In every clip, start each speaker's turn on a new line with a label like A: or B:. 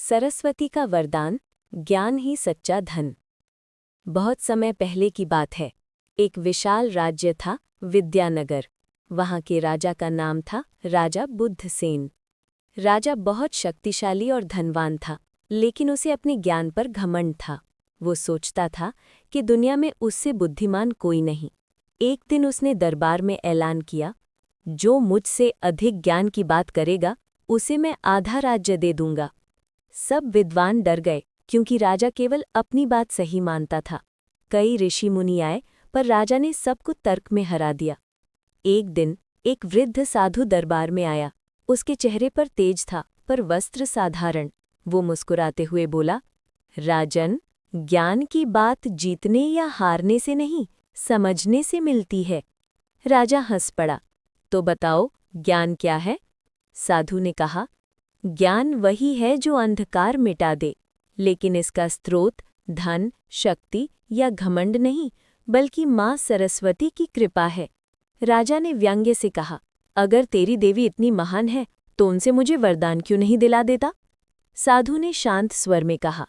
A: सरस्वती का वरदान, ज्ञान ही सच्चा धन। बहुत समय पहले की बात है। एक विशाल राज्य था, विद्यानगर। वहाँ के राजा का नाम था राजा बुद्धसेन। राजा बहुत शक्तिशाली और धनवान था, लेकिन उसे अपने ज्ञान पर घमंड था। वो सोचता था कि दुनिया में उससे बुद्धिमान कोई नहीं। एक दिन उसने दरबार में ऐलान किया, जो मुझसे अधिक ज्ञान की बात करेगा, उसे मैं आधा राज्य दे दूंगा। सब विद्वान डर गए, क्योंकि राजा केवल अपनी बात सही मानता था। कई ऋषि मुनि आए, पर राजा ने सबको तर्क में हरा दिया। एक दिन एक वृद्ध साधु दरबार में आया। उसके चेहरे पर तेज था, पर वस्त्र साधारण। वो मुस्कुराते हुए बोला, राजन, ज्ञान की बात जीतने या हारने से नहीं, समझने से मिलती है। राजा हंस पड़ा। तो बताओ, ज्ञान क्या है? साधु ने कहा, ज्ञान वही है जो अंधकार मिटा दे, लेकिन इसका स्रोत धन, शक्ति या घमंड नहीं, बल्कि माँ सरस्वती की कृपा है। राजा ने व्यंग्य से कहा, अगर तेरी देवी इतनी महान है, तो उनसे मुझे वरदान क्यों नहीं दिला देता? साधु ने शांत स्वर में कहा,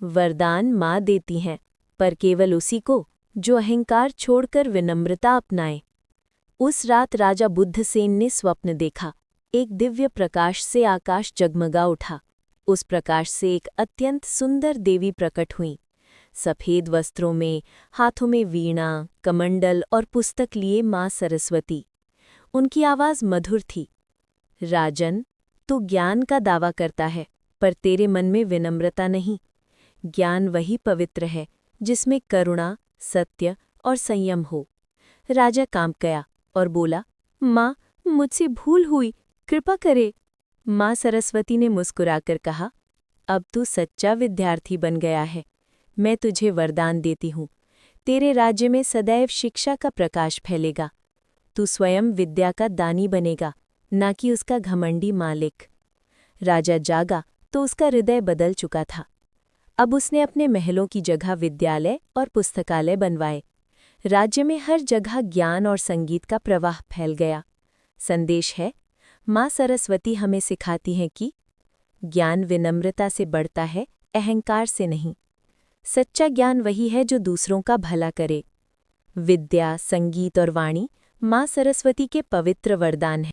A: वरदान माँ देती हैं, पर केवल उसी को जो अहंकार छोड़कर विनम्रता अपनाए। उस रात राजा बुद्धसेन ने स्वप्न देखा। एक दिव्य प्रकाश से आकाश जगमगा उठा। उस प्रकाश से एक अत्यंत सुंदर देवी प्रकट हुई। सफेद वस्त्रों में, हाथों में वीणा, कमंडल और पुस्तक लिए माँ सरस्वती। उनकी आवाज़ मधुर थी। राजन, तू ज्ञान का दावा करता है, पर तेरे मन में विनम्रता नहीं। ज्ञान वही पवित्र है जिसमें करुणा, सत्य और संयम हो। राजा कांप गया और बोला, माँ, मुझसे भूल हुई, कृपा करे। माँ सरस्वती ने मुस्कुराकर कहा, अब तू सच्चा विद्यार्थी बन गया है। मैं तुझे वरदान देती हूँ। तेरे राज्य में सदैव शिक्षा का प्रकाश फैलेगा। तू स्वयं विद्या का दानी बनेगा, न कि उसका घमंडी मालिक। राजा जागा तो उसका हृदय बदल चुका था। अब उसने अपने महलों की जगह विद्यालय और पुस्तकालय बनवाए। राज्य में हर जगह ज्ञान और संगीत का प्रवाह फैल गया। संदेश है, माँ सरस्वती हमें सिखाती हैं कि ज्ञान विनम्रता से बढ़ता है, अहंकार से नहीं। सच्चा ज्ञान वही है जो दूसरों का भला करे। विद्या, संगीत और वाणी माँ सरस्वती के पवित्र वरदान हैं।